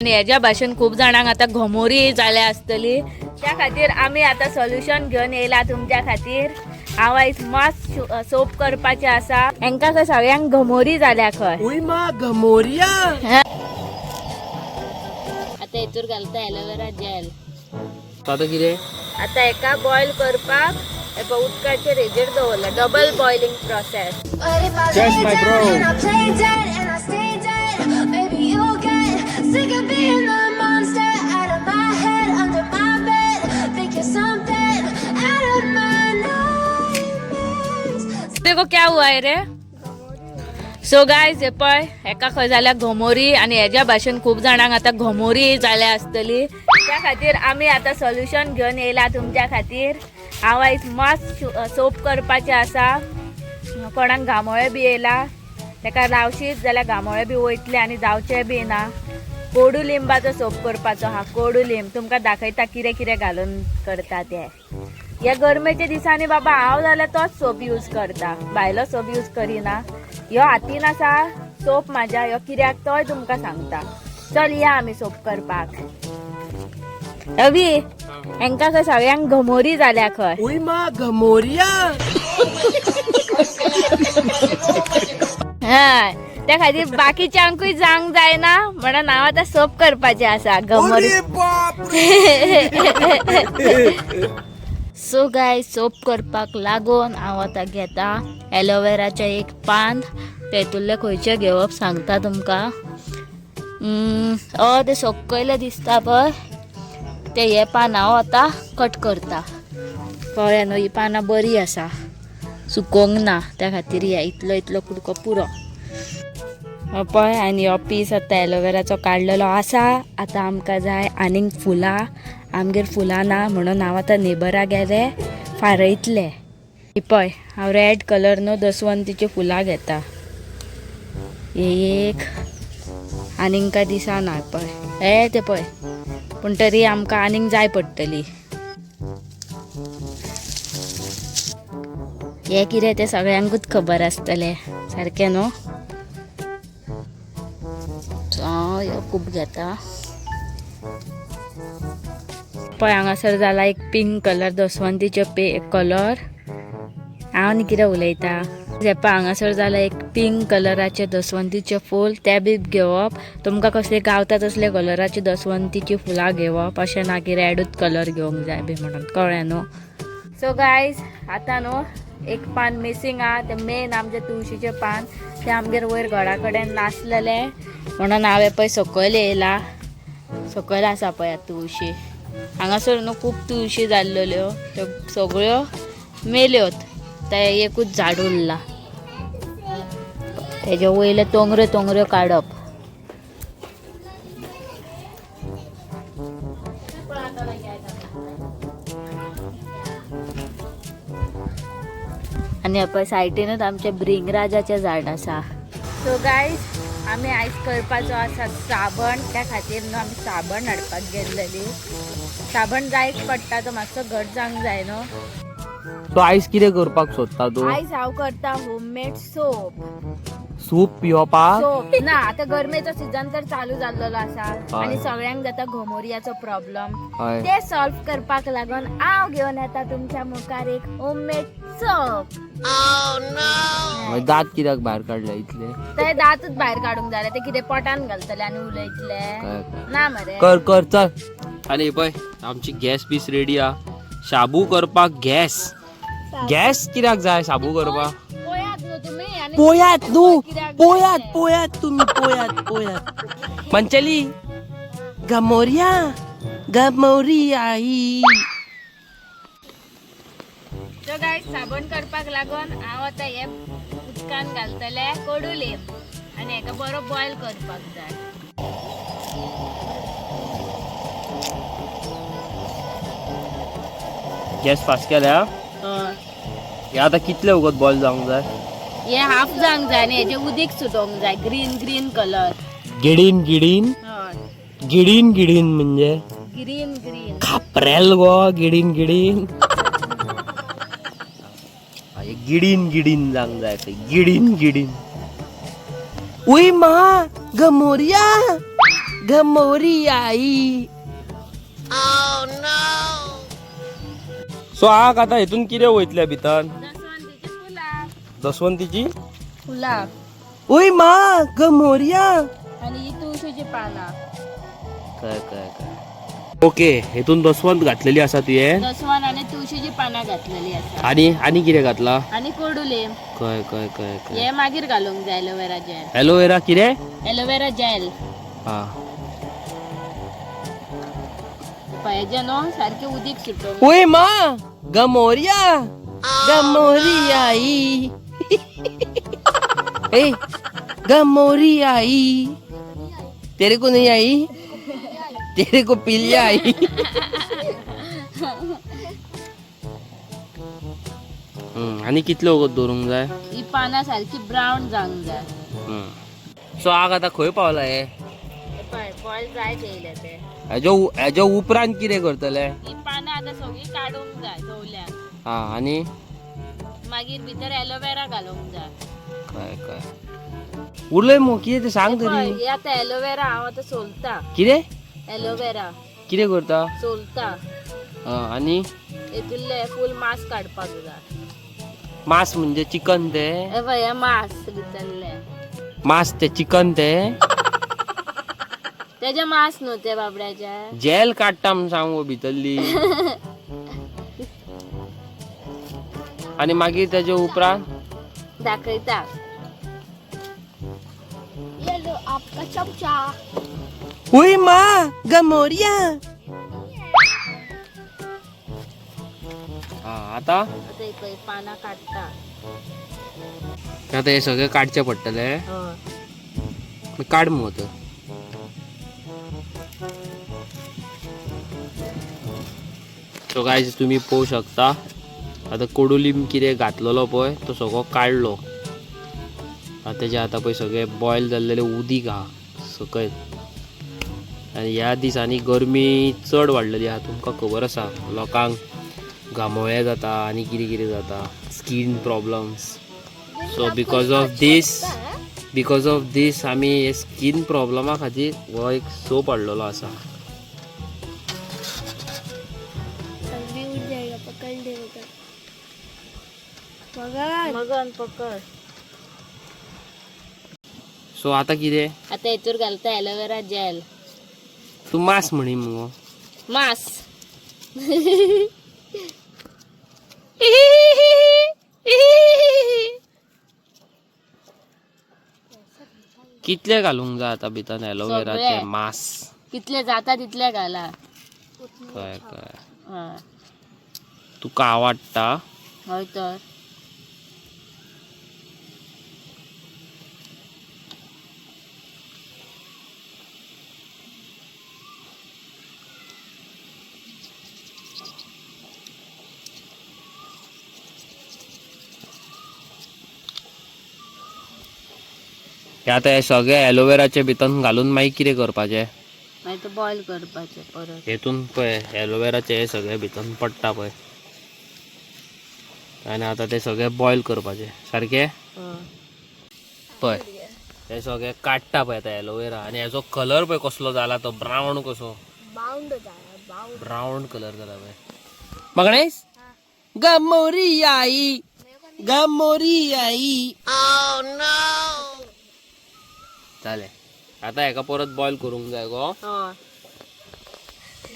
आणि हेज्या भाशेन खूप जाणांक आता घमोरी जाल्या आसतली, त्या खातीर आमी आता सोल्युशन घेवन येयला तुमच्या खातीर। हांव आयज मस्त सोप करपाचे आसा। हेंका खंय सगळ्यांक घमोरी जाल्या खंय। उय मा घमोरिया। आता हेतूर घालता एलोवेरा जेल। आता कितें? आता एका बॉईल करपाक एका उदकाचेर हेजेर दवरला, double boiling process. Just my bro. देखो क्या हुआ है रे। सो गाइज हे पळय, एका खंय जाल्या घमोरी आणि हेज्या भाशेन खूप जाणांक आता घमोरी जाल्या आसतली, त्या खातीर आमी आता सोल्युशन घेवन येयला तुमच्या खातीर। हांव आयज मस्त सोप करपाचे आसा। कोणाक घामोळे बी येयला तेका लावशीत जाल्यार घामोळे बी वयतले आनी जावचे बी ना। कोडुलिंबाचो सोप करपाचो हा। कोडुलिंब तुमकां दाखयता कितें कितें घालून करता ते। या गरमेच्या दिसांनी बाबा हांव जाल्यार तोच सोप यूज करता, भायलो सोप यूज करिना। ह्यो हातीन आसा सोप म्हाज्या, ह्यो कित्याक तोय तुमकां सांगता। चल या आमी सोप करपाक। अवी हेंका खंय सगळ्यांक घमोरी जाल्या खंय। उय मा घमोरिया। हय, त्या खातीर बाकीच्यांकूय जांक जायना म्हणून हांव आतां सोप करपाचें आसा घमोरी। अरे बाप रे। सो गाय सोप करपाक लागून हांव आतां घेता एलोवेराचें एक पान। तेतुरले खंयचे घेवप सांगता तुमकां। ते सकयले दिसता पळय ते हे पान हांव आतां कट करता। कळ्ळें न्हू, ही पानां बरी आसा, सुकोंक ना, त्या खातीर हे इतलो इतलो कुडको पुरो पळय। आनी हो पीस आतां एलोवेराचो काडलेलो आसा। आतां आमकां जाय आनीक फुलां, आमगेर फुलां ना म्हणून हांव आतां नेबरा गेले फारयतले। ही पळय हांव रेड कलर न्हू दसवंतीची फुलां घेता। हे एक आनीक काय दिसना पळय, हे ते पळय, पूण तरी आमकां आनीक जाय पडटली। हे कितें ते सगळ्यांकूच खबर आसतलें सारकें न्हू। हांव ह्यो खूब घेता पळय। हांगासर जाला एक पिंक कलर दसवंतीचे कलर। हांव न्ही कितें उलयता। हे पळय हांगासर जाला एक पिंक कलराचे दसवंतीचे फूल, ते बी घेवप। तुमकां कसले गावता तसले कलराची दसवंतीची फुलां घेवप, अशें ना की रेडूच कलर घेवंक जाय बी म्हणून, कळ्ळें न्हू। सो गायज आतां न्हू एक पान मिसींग आहा, ते मेन आमचे तुळशीचे पान, ते आमगेर वयर घरा कडेन नासलेले म्हणून हांव हे पळय सकयल येयला। सकयल आसा पळय तुळशी। हांगासर न्हू खूब तुळशी जाल्लेल्यो, त्यो सगळ्यो मेल्योत, ते एकूच झाड उरला, तेजे वयले तोंगऱ्यो तोंगऱ्यो काडप। आणि पळय सायडीनूच आमचे भृंगराजाचें झाड आसा। सो गायज आमी आयज करपाचो आसा साबण, त्या खातीर न्हू आमी साबण हाडपाक गेल्लेली। साबण जायच पडटा, तो मातसो घट जावंक जाय न्हू। सो आयज कितें करपाक सोदता तू? आयज हांव करता होममेड सोप। सूप पिवपाक? सोप ना, आता गरमेचो सीझन तर चालू जाल्लो आसा आणि सगळ्यांक जाता घमोरियाचो प्रॉब्लेम, ते सॉल्व करपाक लागून हांव घेवन येता तुमच्या मुखार एक होममेड सोप। दात कित्याक भायर काडले इतले? ते दातूच भायर काडूंक जाय, ते कितें पोटान घालतले आनी उलयतले ना मरे। कर कर चल। आनी पळय आमची गॅस पीस रेडी हा। शाबू करपाक गॅस कित्याक जाय शाबू करपाक? पोयात न्हू, पोयात तुम्ही पोयात। मंचली घमोरिया आई। सो गाइस साबण करपाक लागून हांव आतां हे उदकान घालतले कोडुलिंब आनी हेका बरो बॉयल करपाक जाय। गॅस फास्ट केल्या? हे आता कितले वगत बॉयल जावंक जाय? हे हाफ जावंक जाय आनी हेजे उदीक सुटोवंक जाय, ग्रीन ग्रीन कलर। गिडीन गिडीन गिडीन गिडीन म्हणजे ग्रीन ग्रीन खापरेल गो गिडीन गिडीन। गिडीन गिडीन जावंक जाय, गिडीन गिडीन। उय मा घमोरिया गमोरी आई. सो आग आता हेतून कितें वयतले भितर दसवंतीची फुला ओय मा गमोरिया. आणि ही तुळशीची पाना. काय काय काय ओके हेतून दसवंत घातलेली आसा तुये दसवान आणि तुळशीची पाना घातलेली आसा. आणि कितें घातला आणि कोडुलिंब. काय काय काय काय हे मागीर घालूंक जाय एलोवेरा जेल. एलोवेरा कितें एलोवेरा जेल हा पाहिजे न्हू सारखे उदीक सुटोवंक. ओय मा गमोरिया गमोरी आई. ए गमोरी आई तेरे को नहीं आई तेरे को पिल्ल्या आई. आणि कितले वगत दवरूंक जाय. ही पाना सारखी ब्राऊन जावंक जाय. सो आग आता खंय पावला हे पळय बॉयल जाय येयले ते. हेज्या उपरांत कितें करतले. ही पाना आता सगळी काडूंक जाय धवल्यान. हा आणि मागीर भितर एलोवेरा घालूंक जाय. काय काय उरलंय मग कितें ते सांग पळय, तरी. हे आता एलोवेरा हांव आता सोलता. कितें एलोवेरा कितें करता. सोलता. आणि हेतुरले फुल मांस काडपाक जाय. मांस म्हणजे चिकन ते हे पळय हे मांस भितरले. मांस ते चिकन ते तेजे मांस न्हू ते बाबड्याचे. जेल काडटा म्हण सांगू भितरली. आणि मागीर तेजे उपरांत दाखयता. आपका चमचा. ओय मा गमोरिया. आता आता हे पळय पाना काडटा. आता हे सगळे काडचे पडटले. काड मग सो गायज तुम्ही पळोवंक शकता आता कोडुलिंब कितें घातलेलो पळय तो सगळो काडलो. तेजे आतां पळय सगळे बॉयल जाल्लेले उदीक आहा सकयल. आनी ह्या दिसांनी गरमी चड वाडलेली आहा तुमकां खबर आसा. लोकांक घामोळे जाता आनी कितें कितें जाता skin problems. So because of this आमी हे स्कीन प्रॉब्लमा खातीर हो एक सोप हाडलेलो आसा. अभी उठ जाएगा पकड़ लेगा. मगन पकड. सो आता कितें आता हेतूर घालता एलोवेरा जेल. तू मांस म्हणी मुगो. मांस. कितले घालूंक जाय आता भितर एलोवेराचे सगळे. मांस. कितले जाता तितले घाला. काय काय हय तुका आवडटा. हय तर आता हे सगळे एलोवेराचे भितर घालून मागीर कितें करपाचें. मागीर तो बॉयल करपाचे परत. हेतून पळय एलोवेराचे हे सगळे भितर पडटा पळय आनी आता ते सगळे बॉयल करपाचे सारखे. पळय हे सगळे काडटा पळय आता एलोवेरा आनी हेजो कलर पळय कसलो जाला तो ब्रावन कसो. बाउंड जाएगा बाउंड. ब्राउन कलर जाला पळय. बघणेस गमोरी आई गमोरी आई. जालें आता हेका परत बॉयल करूंक जाय गो.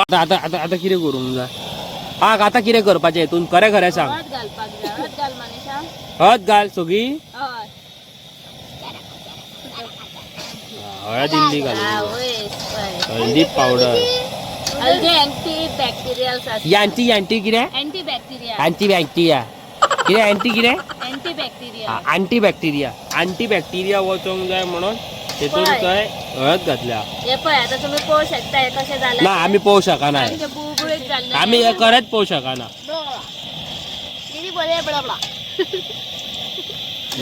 आता आता आता आता कितें करूंक जाय. आता कितें करपाचें हेतून खरें खरें सांग. हळद घालपाक जाय. हळद घाल मनीषा. हळद घाल सगळी. हय हळद इल्ली घालूंक जाय. हळदी पावडर. हळदी अँटी बॅक्टेरियल्स असतात. यांटी यांटी कितें अँटी बॅक्टेरिया. अँटी बॅक्टेरिया कितें अँटी कितें अँटी बॅक्टेरिया. अँटी बॅक्टेरिया वचोंक जाय म्हणून तेतून पळय. थंय हळद घातल्या. हे पळय आता तुम्ही पळोवंक शकता हे कशें जालें. ना आमी पळोवंक शकना. सारके बुळबुळीत जाल्ले. आमी हे खरेंच पळोवंक शकना. दीदी बोले बड़ा बड़ा.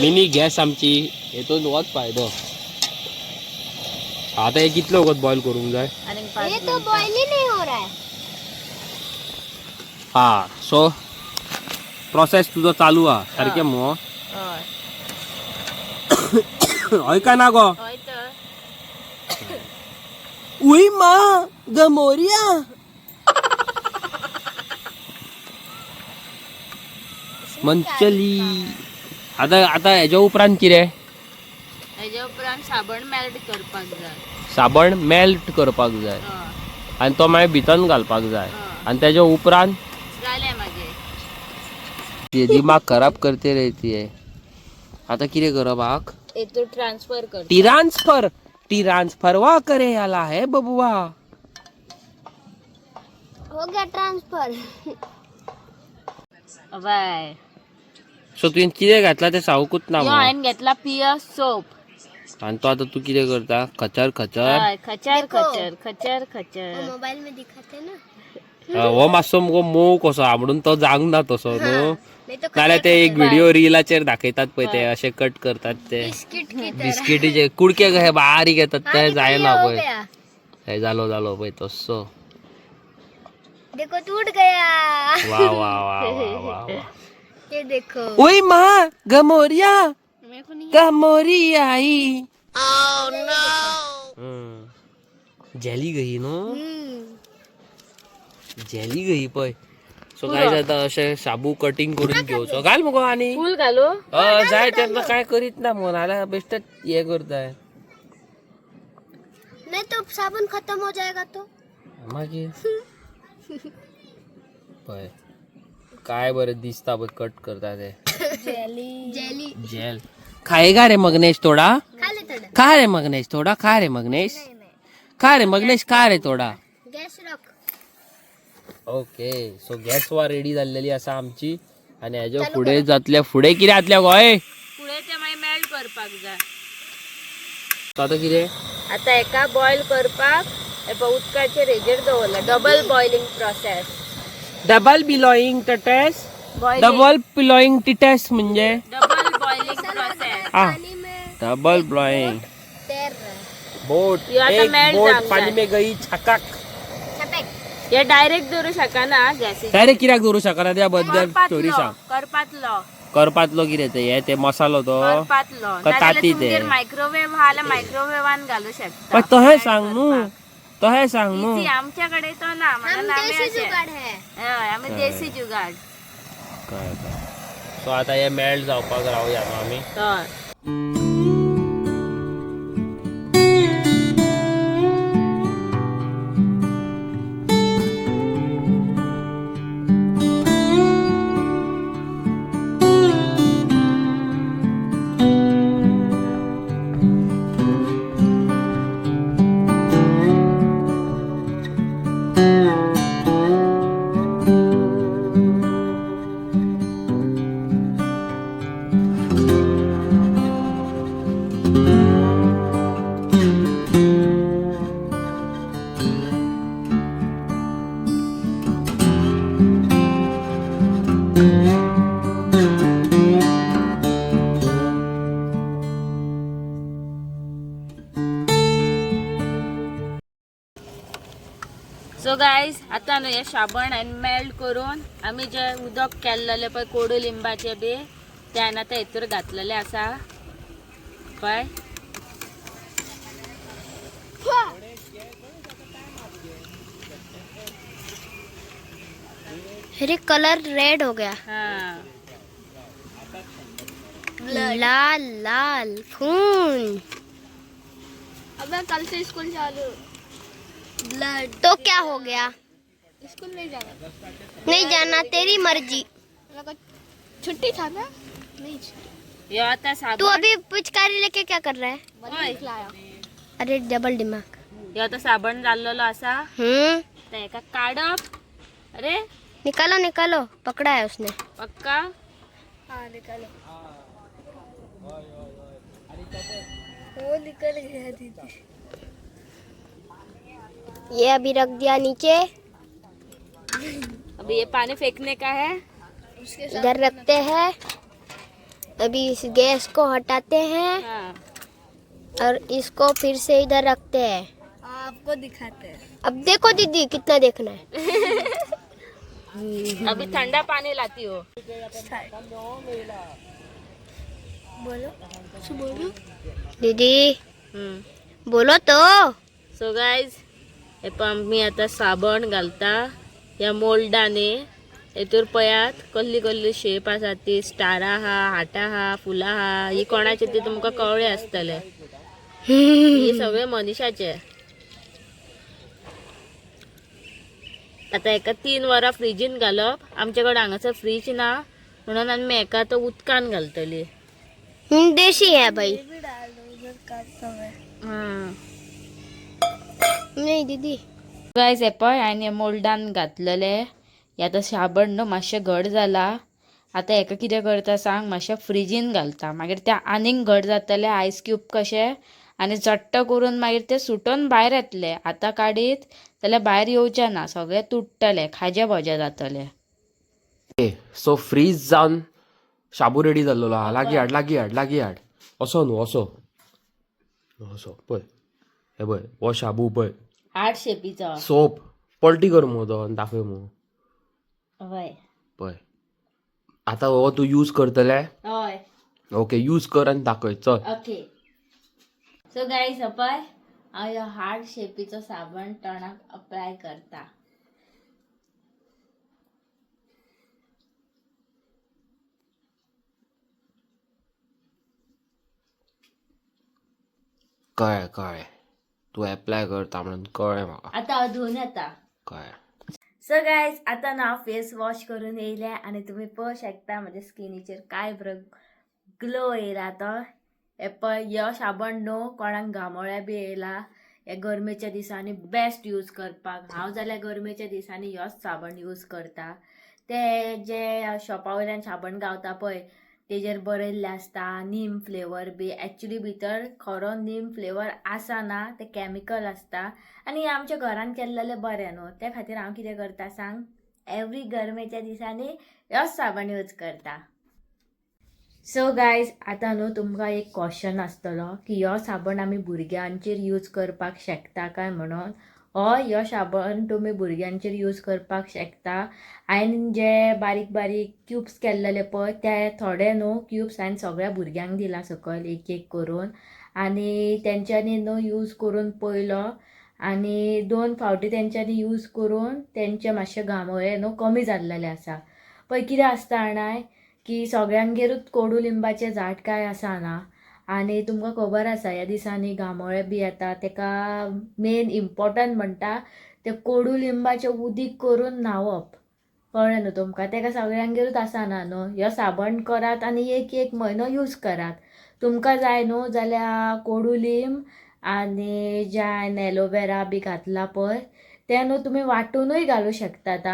मिनी गॅस आमची हेतून होच फायदो. आता हे कितले वगत बॉयल करूंक जाय. आणि 5 ये तो बॉईल ही नहीं हो रहा है. हा सो प्रोसेस तुजो चालू हा सारकें मगो. हय हय का ना गो. हय तर उई माँ गमोरिया. मंचली. आता आता याच्या उपरांत कितें? हेच्या उपरांत साबण मेल्ट करपाक जाय. साबण मेल्ट करपाक जाय आणि तो मागीर भितन घालपाक जाय आणि त्याच्या उपरांत जालें मागीर. ये दिमाग खराब करते रहती है. आता कितें करप हाक? हेतून ट्रान्सफर कर. ट्रान्सफर ट्रान्सफर वा करे आला है बबुआ. हो गया ट्रांसफर. बाय. सो तुवें कितें घातला ते सावकूच ना यो हांवें घेतला पियर्स सोप. आणि तो आता तू कितें करता? खचर खचर. खचर खचर खचर खचर. मोबाइल में दिखाते ना. हो मातसो मुगो मोव कसो म्हणून तो जावंक ना तसो न्हू. नहीं तो नाल्यार ते एक व्हिडिओ रिलाचेर दाखयतात पळय ते अशे कट करतात ते बिस्किट की तरह. बिस्किटीचे कुडके कशे बारीक येतात ते जायना हो पळय. गया. हे जालो जालो पळय तसो. देखो टूट गया. वा वा वा वा वा वा. ये देखो. ओय माँ गमोरिया मेरे को नहीं. गमोरी आई. जेली गई नो. जेली गई पळय. सो काय जाता अशे शाबू कटिंग करून घेवचो. घाल मुगो आणि फूल घालू. जाय तेन्ना काय करीत ना मग नाल्यार बेश्टेच हे करताय. नहीं तो साबुन खत्म हो जाएगा तो. मागीर पळय काय बरें दिसता पळय कट करता ते. जेली. जेल खाएगा रे मगनेश थोड़ा. खा ले थोड़ा. खा रे मगनेश थोड़ा. खा रे मगनेश. खा रे मगनेश. खा रे थोडा. गॅस रख. ओके सो गॅस वा रेडी जाल्लेली आसा आमची आणि हेज्या फुडें जातल्या फुडें कितें जातल्या गोय? पुढे ते मागीर मेल्ट करपाक जाय. आता कितें? आता एका बॉईल करपाक उदकाचेर हेजेर दवरला. Double boiling process. Double boiling test. Double boiling test म्हणजे डबल बॉइलिंग प्रोसेस. हाँ डबल ब्लॉइंग. तैर रहा है. बोट ये आता एक melt बोट जाम पानी जाय. में गई छकाक. छपेक. हे डायरेक्ट दवरू शकना गॅस. डायरेक्ट कित्याक दवरूं शकना त्या बद्दल स्टोरी सांग. करपातलो करपातलो कितें ते हे ते मसालो तो करपातलो. का ताती ते? मायक्रोवेव्ह हा जाल्यार मायक्रोवेव्हान घालू शकता. पण तहें सांग न्हू. तहें सांग न्हू. Easy, आमच्याकडे तो ना म्हणून हम आम्ही देसी अशे. जुगाड़ है. हय, आम्ही देसी जुगाड. सो आता हे मेल्ट जावपाक रावया न्हू आमी. तर सो गायज आता न्हू हे साबण आनी मेल्ट करून आमी जे उदक केल्लेले पळय कोडू लिंबाचे बी ते हांवें आतां हेतूर घातलेले आसा पळय. अरे कलर रेड हो गया. हां लाल लाल खून. अबे कल से स्कूल चालू. ब्लड. तो क्या हो गया? स्कूल नहीं जाना. नहीं जाना तेरी मर्जी. छुट्टी था ना. नहीं. यो आता तू साबण अभी पिचकारी लेके क्या कर रहा है? ओय, अरे डबल दिमाग. यो आता साबण जाल्लेलो आसा तर एका काढप. अरे निकालो निकालो. पकड़ा है उसने. पक्का. हाँ निकालो. वो निकल गया दीदी. ये अभी रख दिया नीचे. अभी ये पानी फेंकने का है. इधर रखते हैं. अभी इस गैस को हटाते हैं हाँ और इसको फिर से इधर रखते हैं. आपको दिखाते हैं. अब देखो दीदी कितना देखना है. अभी ठंडा पानी लाती हो. बोलो दीदी. बोलो तो. सो गाइज हे पण आम्ही आता साबण घालता या मोल्डाने. हेतूर पयात कसली कसली शेप आसा ती स्टार आहा, हार्ट आहा, फुलां आहा. ही कोणाचे ते तुमका कळले असतले. हे सगळे मनीषाचे. आता एका 3 वरां फ्रिजीन घालप. आमच्याकडे हांगासर फ्रीज ना म्हणून आम्ही एका तो उदकान घालतली. देशी है भाई. नहीं दीदी. गायज हे पळय हांवें मोल्डान घातलेले. हे आतां साबण न्हू मातशें घट जाला. आतां हेका कितें करता सांग, मातशें फ्रिजीन घालता. मागीर ते आनीक घट जातले आयस क्यूब कशें आनी चट्ट करून मागीर ते सुटोन भायर येतले. आतां काडीत जाल्यार भायर येवचे ना, सगळे तुटतले, खाजे भजे जातले. सो फ्रीज जावन शाबू रेडी जाल्लो हा. लागीं हाड. असो न्हू असो पळय. हे पळय हो शाबू पळय. हार्ट शेपीचो. सोप पलटी कर मगो तो आनी दाखय मगो. हय पळय आतां हो तूं यूज करतले. हय ओके यूज कर आनी दाखय चल. ओके. सो गायज पळय हांव ह्यो हार्ट शेपीचो साबण तोंडाक अप्लाय करता. कळ्ळें तूं एप्लाय करता म्हणून कळ्ळें म्हाका. आतां हांव धुवन येता. कळ्ळें. सो गायज आतां ना फेस वॉश करून येयले आनी तुमी पळोवंक शकता म्हज्या स्किनीचेर काय बरो ग्लो येयला तो. हे पळय ह्यो साबण न्हू कोणाक घामोळे बी येयला हे गरमेच्या दिसांनी बेस्ट यूज करपाक. हांव जाल्यार गरमेच्या दिसांनी ह्योच साबण यूज करता. ते जे शॉपा वयल्यान साबण गावता पळय तेजेर बरयल्ले आसता नीम फ्लेवर बी. एक्चुली भितर खरो नीम फ्लेवर आसना, ते कॅमिकल आसता. आनी आमच्या घरान केल्लेले बरें न्हू, त्या खातीर हांव कितें करता सांग, एवरी गरमेच्या दिसांनी ह्योच साबण यूज करता. सो गायज आतां न्हू तुमकां एक क्वेश्चन आसतलो की ह्यो साबण आमी भुरग्यांचेर यूज करपाक शकता काय म्हणून. हय ह्यो साबण तुमी भुरग्यांचेर यूज करपाक शकता. हांवें जे बारीक बारीक क्यूब्स केल्लेले पळय ते थोडे न्हू क्यूब्स हांवें सगळ्या भुरग्यांक दिला सकयल एक एक करून. आनी तेंच्यांनी न्हू यूज करून पळयलो आनी 2 फावटी तेंच्यांनी यूज करून तेंचे मातशे घामोळे न्हू कमी जाल्लेले आसा. पळय कितें आसता जाणाय की सगळ्यांगेरूच कोडू झाड काय आसना. आनी तुमकां खबर आसा ह्या दिसांनी घामोळे बी येता, तेका मेन इम्पॉर्टंट म्हणटा ते कोडू लिंबाचें उदीक करून न्हांवप. कळ्ळें न्हू तुमकां. तेका सगळ्यांगेरूच आसना न्हू. ह्यो साबण करात आनी एक म्हयनो यूज करात. तुमकां जाय न्हू जाल्यार कोडू लिंब आनी जे हांवें एलोवेरा बी घातला पळय ते न्हू तुमी वांटूनूय घालूं शकतात.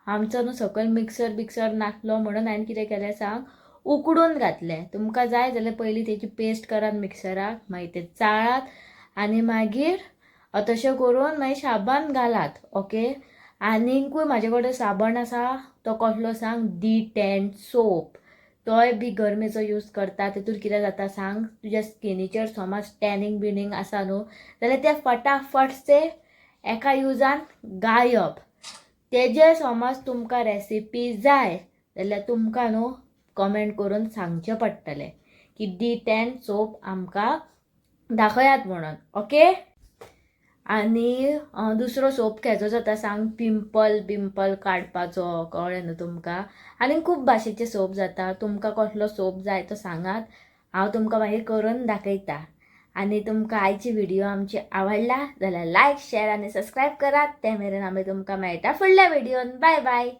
आमचो न्हू सकयल मिक्सर नासलो म्हणून हांवें कितें केलें सांग, उकडून घातलें. तुमकां जाय जाल्यार पयलीं तेची पेस्ट करात मिक्सराक, मागीर ते चाळात आनी मागीर तशें करून मागीर साबण घालात. ओके. आनीकूय म्हाजे कडेन साबण आसा तो कसलो सांग, D10 सोप. तोय बी गरमेचो यूज करता. तितूर कितें जाता सांग, तुज्या स्किनीचेर समज टॅनिंग बिनींग आसा न्हू जाल्यार ते फटाफटचे एका युजान गायब. तेजे समज तुमकां रेसिपी जाय जाल्यार तुमकां न्हू कमेंट करून सांगचें पडटलें की D10 सोप आमकां दाखयात म्हणून. ओके. आनी दुसरो सोप खंयचो जाता सांग, पिंपल काडपाचो. कळ्ळें न्हू तुमकां. आनी खूब भाशेचे सोप जाता. तुमकां कसलो सोप जाय तो सांगात, हांव तुमकां मागीर करून दाखयता. आनी तुमकां आयची व्हिडिओ आमची आवडला जाल्यार लायक शेअर आनी सबस्क्रायब करात. ते मेरेन आमी तुमकां मेळटा फुडल्या व्हिडिओन. Bye bye.